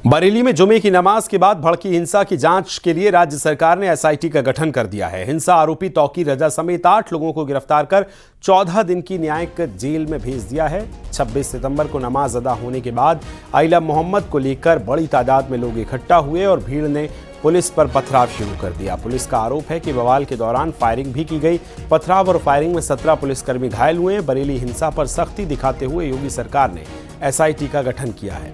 बरेली में जुमे की नमाज के बाद भड़की हिंसा की जांच के लिए राज्य सरकार ने एसआईटी का गठन कर दिया है। हिंसा आरोपी तौकीर रजा समेत 8 लोगों को गिरफ्तार कर 14 दिन की न्यायिक जेल में भेज दिया है। 26 सितंबर को नमाज अदा होने के बाद आइला मोहम्मद को लेकर बड़ी तादाद में लोग इकट्ठा हुए और भीड़ ने पुलिस पर पथराव शुरू कर दिया। पुलिस का आरोप है कि बवाल के दौरान फायरिंग भी की गई। पथराव और फायरिंग में 17 पुलिसकर्मी घायल हुए। बरेली हिंसा पर सख्ती दिखाते हुए योगी सरकार ने एसआईटी का गठन किया है।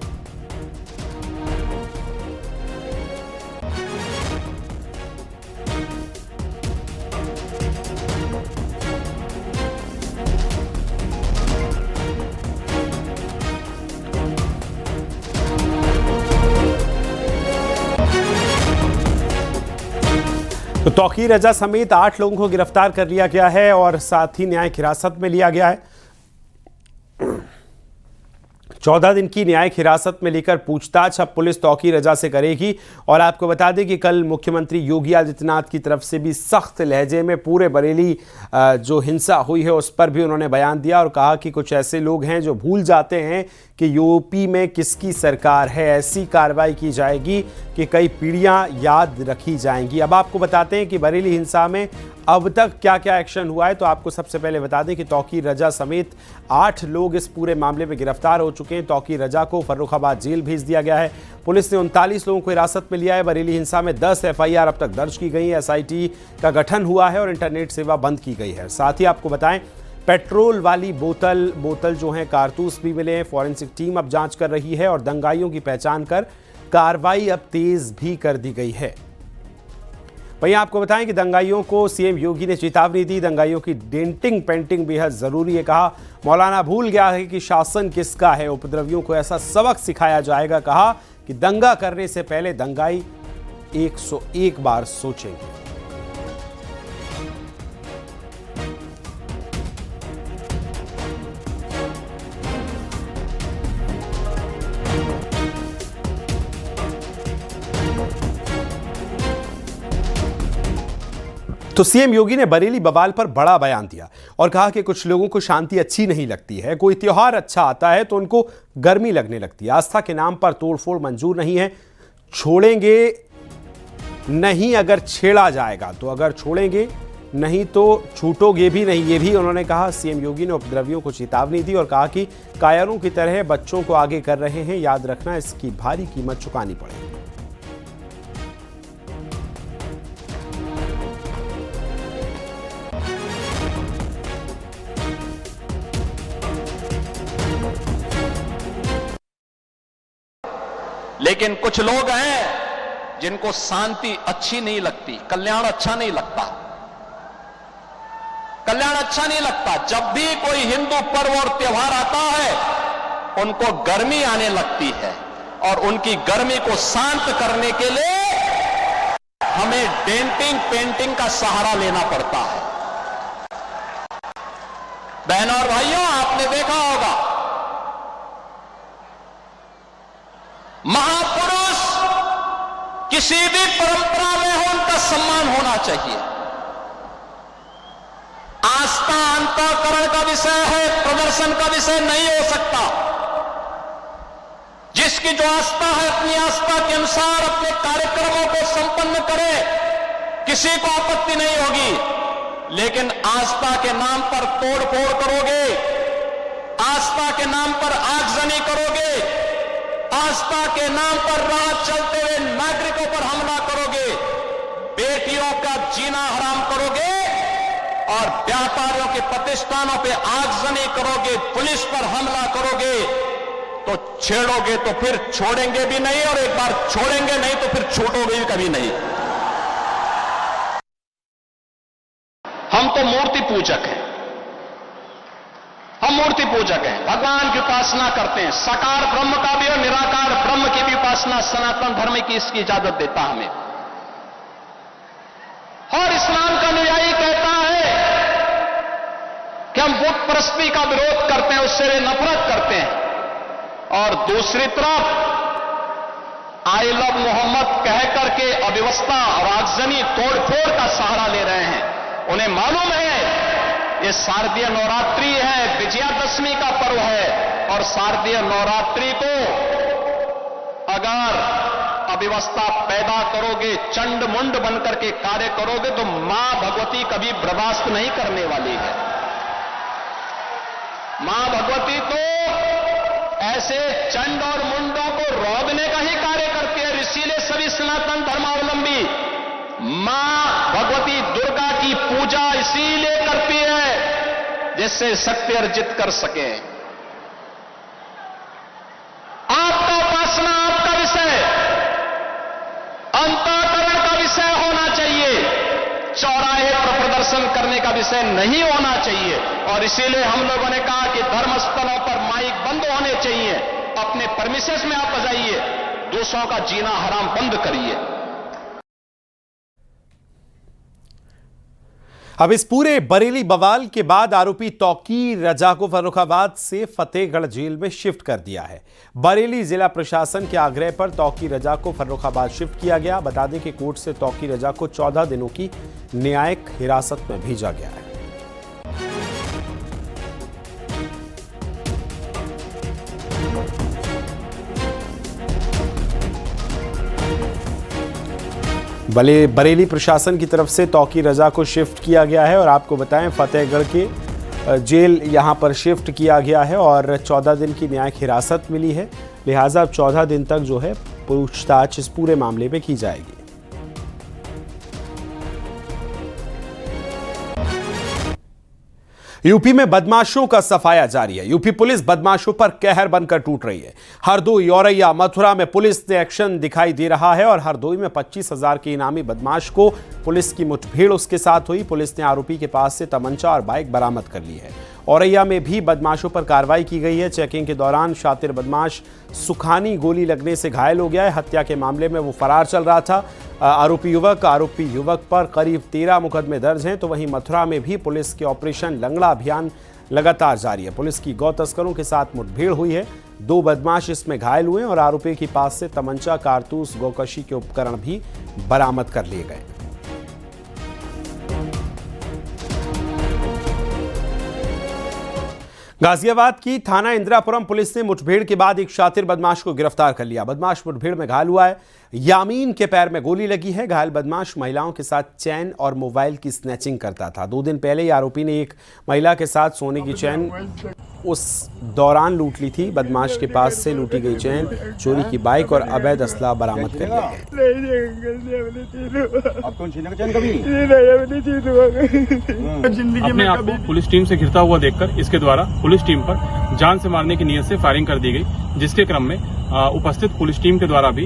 तो तौकीर रजा समेत 8 लोगों को गिरफ्तार कर लिया गया है और साथ ही न्यायिक हिरासत में लिया गया है। 14 दिन की न्यायिक हिरासत में लेकर पूछताछ अब पुलिस तौकीर रजा से करेगी। और आपको बता दें कि कल मुख्यमंत्री योगी आदित्यनाथ की तरफ से भी सख्त लहजे में पूरे बरेली जो हिंसा हुई है उस पर भी उन्होंने बयान दिया और कहा कि कुछ ऐसे लोग हैं जो भूल जाते हैं कि यूपी में किसकी सरकार है। ऐसी कार्रवाई की जाएगी कि कई पीढ़ियां याद रखी जाएंगी। अब आपको बताते हैं कि बरेली हिंसा में अब तक क्या क्या एक्शन हुआ है। तो आपको सबसे पहले बता दें कि तौकीर रजा समेत 8 लोग इस पूरे मामले में गिरफ्तार हो चुके हैं। तौकीर रजा को फर्रुखाबाद जेल भेज दिया गया है। पुलिस ने 39 लोगों को हिरासत में लिया है। बरेली हिंसा में 10 एफआईआर अब तक दर्ज की गई है। एसआईटी का गठन हुआ है और इंटरनेट सेवा बंद की गई है। साथ ही आपको बताएं पेट्रोल वाली बोतल जो है कारतूस भी मिले हैं। फॉरेंसिक टीम अब जांच कर रही है और दंगाइयों की पहचान कर कार्रवाई अब तेज भी कर दी गई है। वहीं आपको बताएं कि दंगाइयों को सीएम योगी ने चेतावनी दी। दंगाइयों की डेंटिंग पेंटिंग बेहद जरूरी है। कहा मौलाना भूल गया है कि शासन किसका है। उपद्रवियों को ऐसा सबक सिखाया जाएगा। कहा कि दंगा करने से पहले दंगाई 101 बार सोचेंगे। तो सीएम योगी ने बरेली बवाल पर बड़ा बयान दिया और कहा कि कुछ लोगों को शांति अच्छी नहीं लगती है। कोई त्योहार अच्छा आता है तो उनको गर्मी लगने लगती है। आस्था के नाम पर तोड़फोड़ मंजूर नहीं है। छोड़ेंगे नहीं अगर छेड़ा जाएगा तो, अगर छोड़ेंगे नहीं तो छूटोगे भी नहीं, ये भी उन्होंने कहा। सीएम योगी ने उपद्रवियों को चेतावनी दी और कहा कि कायरों की तरह बच्चों को आगे कर रहे हैं। याद रखना इसकी भारी कीमत चुकानी पड़ेगी। लेकिन कुछ लोग हैं जिनको शांति अच्छी नहीं लगती, कल्याण अच्छा नहीं लगता। कल्याण अच्छा नहीं लगता। जब भी कोई हिंदू पर्व और त्योहार आता है उनको गर्मी आने लगती है और उनकी गर्मी को शांत करने के लिए हमें डेंटिंग पेंटिंग का सहारा लेना पड़ता है। बहनों और भाइयों, आपने देखा होगा महापुरुष किसी भी परंपरा में हो उनका सम्मान होना चाहिए। आस्था अंतःकरण का विषय है, प्रदर्शन का विषय नहीं हो सकता। जिसकी जो आस्था है अपनी आस्था के अनुसार अपने कार्यक्रमों को संपन्न करे, किसी को आपत्ति नहीं होगी। लेकिन आस्था के नाम पर तोड़फोड़ करोगे, आस्था के नाम पर आगजनी करोगे, आस्था के नाम पर राह चलते हुए नागरिकों पर हमला करोगे, बेटियों का जीना हराम करोगे और व्यापारियों के प्रतिष्ठानों पे आगजनी करोगे, पुलिस पर हमला करोगे, तो छेड़ोगे तो फिर छोड़ेंगे भी नहीं और एक बार छोड़ेंगे नहीं तो फिर छूटोगे भी कभी नहीं। हम तो मूर्ति पूजक हैं, हम मूर्ति पूजक हैं, भगवान की उपासना करते हैं। साकार ब्रह्म का भी और निराकार ब्रह्म की भी उपासना सनातन धर्म की इसकी इजाजत देता हमें। और इस्लाम का अनुयायी कहता है कि हम बुत परस्ती का विरोध करते हैं, उससे वे नफरत करते हैं। और दूसरी तरफ आई लव मोहम्मद कह करके अव्यवस्था और आगजनी तोड़फोड़ का सहारा ले रहे हैं। उन्हें मालूम है ये शारदीय नवरात्रि है, विजयादशमी का पर्व है और शारदीय नवरात्रि को अगर अव्यवस्था पैदा करोगे, चंड मुंड बनकर के कार्य करोगे, तो मां भगवती कभी बर्दाश्त नहीं करने वाली है। मां भगवती तो ऐसे चंड और मुंडों को रोकने का ही कार्य करती है। इसीलिए सभी सनातन धर्मावलंबी मां भगवती दुर्गा की पूजा इसीलिए करती है जिससे शक्ति अर्जित कर सके। आपका उपासना आपका विषय, अंतःकरण का विषय होना चाहिए, चौराहे पर प्रदर्शन करने का विषय नहीं होना चाहिए। और इसीलिए हम लोगों ने कहा कि धर्मस्थलों पर माइक बंद होने चाहिए। अपने परमिशंस में आप बजाइए, दूसरों का जीना हराम बंद करिए। अब इस पूरे बरेली बवाल के बाद आरोपी तौकीर रजा को फर्रुखाबाद से फतेहगढ़ जेल में शिफ्ट कर दिया है। बरेली जिला प्रशासन के आग्रह पर तौकीर रजा को फर्रुखाबाद शिफ्ट किया गया। बता दें कि कोर्ट से तौकीर रजा को 14 दिनों की न्यायिक हिरासत में भेजा गया है। बरेली प्रशासन की तरफ से तौकीर रजा को शिफ्ट किया गया है और आपको बताएं फतेहगढ़ के जेल यहां पर शिफ्ट किया गया है और 14 दिन की न्यायिक हिरासत मिली है। लिहाजा अब 14 दिन तक जो है पूछताछ इस पूरे मामले में की जाएगी। यूपी में बदमाशों का सफाया जारी है। यूपी पुलिस बदमाशों पर कहर बनकर टूट रही है। हरदोई, औरैया, मथुरा में पुलिस ने एक्शन दिखाई दे रहा है और हरदोई में 25,000 के इनामी बदमाश को पुलिस की मुठभेड़ उसके साथ हुई। पुलिस ने आरोपी के पास से तमंचा और बाइक बरामद कर ली है। औरैया में भी बदमाशों पर कार्रवाई की गई है। चेकिंग के दौरान शातिर बदमाश सुखानी गोली लगने से घायल हो गया है। हत्या के मामले में वो फरार चल रहा था। आरोपी युवक पर करीब 13 मुकदमे दर्ज हैं। तो वहीं मथुरा में भी पुलिस के ऑपरेशन लंगड़ा अभियान लगातार जारी है। पुलिस की गौ तस्करों के साथ मुठभेड़ हुई है। 2 बदमाश इसमें घायल हुए और आरोपी के पास से तमंचा, कारतूस, गौकशी के उपकरण भी बरामद कर लिए गए। गाजियाबाद की थाना इंदिरापुरम पुलिस ने मुठभेड़ के बाद एक शातिर बदमाश को गिरफ्तार कर लिया। बदमाश मुठभेड़ में घायल हुआ है। यामीन के पैर में गोली लगी है। घायल बदमाश महिलाओं के साथ चैन और मोबाइल की स्नैचिंग करता था। 2 दिन पहले ही आरोपी ने एक महिला के साथ सोने की चैन उस दौरान लूट ली थी। बदमाश के पास से लूटी गई चैन, चोरी की बाइक और अवैध असला बरामद कर लिया अपने आप को पुलिस टीम से घिरता हुआ देखकर इसके द्वारा पुलिस टीम पर जान से मारने की नीयत से फायरिंग कर दी गई, जिसके क्रम में उपस्थित पुलिस टीम के द्वारा भी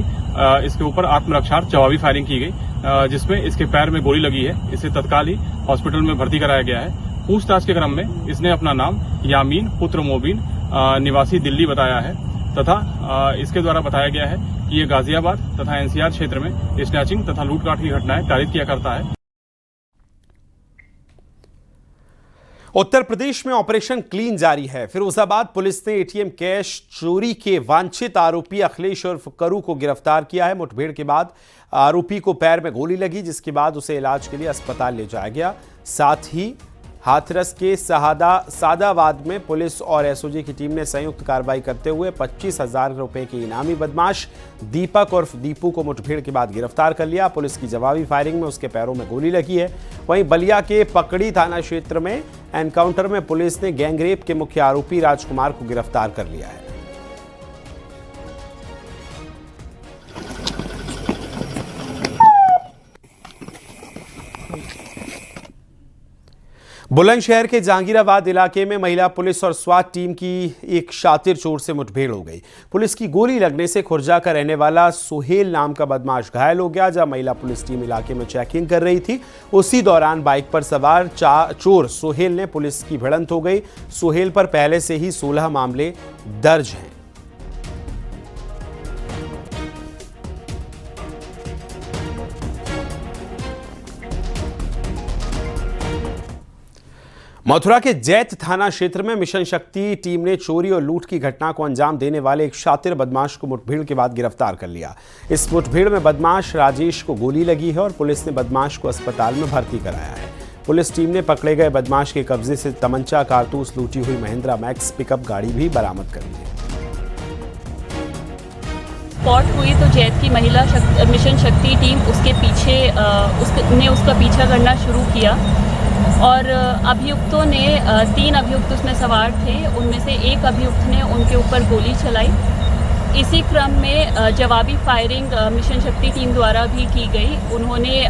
इसके ऊपर आत्मरक्षार्थ जवाबी फायरिंग की गई, जिसमें इसके पैर में गोली लगी है। इसे तत्काल ही हॉस्पिटल में भर्ती कराया गया है। पूछताछ के क्रम में इसने अपना नाम यामीन पुत्र मोबिन निवासी दिल्ली बताया है तथा इसके द्वारा बताया गया है कि ये गाजियाबाद तथा एनसीआर क्षेत्र में स्नैचिंग तथा लूटकाट की घटनाएं कारित किया करता है। उत्तर प्रदेश में ऑपरेशन क्लीन जारी है। फिरोजाबाद पुलिस ने एटीएम कैश चोरी के वांछित आरोपी अखिलेश उर्फ करू को गिरफ्तार किया है। मुठभेड़ के बाद आरोपी को पैर में गोली लगी, जिसके बाद उसे इलाज के लिए अस्पताल ले जाया गया। साथ ही हाथरस के सादाबाद में पुलिस और एसओजी की टीम ने संयुक्त कार्रवाई करते हुए 25,000 रुपए के इनामी बदमाश दीपक उर्फ दीपू को मुठभेड़ के बाद गिरफ्तार कर लिया। पुलिस की जवाबी फायरिंग में उसके पैरों में गोली लगी है। वहीं बलिया के पकड़ी थाना क्षेत्र में एनकाउंटर में पुलिस ने गैंगरेप के मुख्य आरोपी राजकुमार को गिरफ्तार कर लिया है। बुलंदशहर के जहांगीराबाद इलाके में महिला पुलिस और स्वाट टीम की एक शातिर चोर से मुठभेड़ हो गई। पुलिस की गोली लगने से खुर्जा का रहने वाला सुहेल नाम का बदमाश घायल हो गया। जब महिला पुलिस टीम इलाके में चेकिंग कर रही थी, उसी दौरान बाइक पर सवार चोर सुहेल ने पुलिस की भिड़ंत हो गई। सुहेल पर पहले से ही 16 मामले दर्ज हैं। मथुरा के जैत थाना क्षेत्र में मिशन शक्ति टीम ने चोरी और लूट की घटना को अंजाम देने वाले एक शातिर बदमाश को मुठभेड़ के बाद गिरफ्तार कर लिया। इस मुठभेड़ में बदमाश राजेश को गोली लगी है और पुलिस ने बदमाश को अस्पताल में भर्ती कराया है। पुलिस टीम ने पकड़े गए बदमाश के कब्जे से तमंचा, कारतूस, लूटी हुई महिंद्रा मैक्स पिकअप गाड़ी भी बरामद कर ली है। स्पॉट हुई तो जैत की महिला मिशन शक्ति टीम उसके पीछे उसका पीछा करना शुरू किया और अभियुक्तों ने 3 अभियुक्त उसमें सवार थे, उनमें से एक अभियुक्त ने उनके ऊपर गोली चलाई। इसी क्रम में जवाबी फायरिंग मिशन शक्ति टीम द्वारा भी की गई। उन्होंने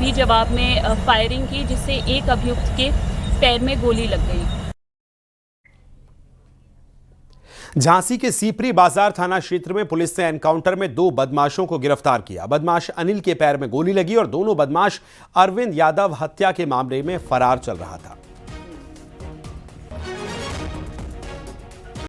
भी जवाब में फायरिंग की जिससे एक अभियुक्त के पैर में गोली लग गई। झांसी के सीपरी बाजार थाना क्षेत्र में पुलिस ने एनकाउंटर में 2 बदमाशों को गिरफ्तार किया। बदमाश अनिल के पैर में गोली लगी और दोनों बदमाश अरविंद यादव हत्या के मामले में फरार चल रहा था।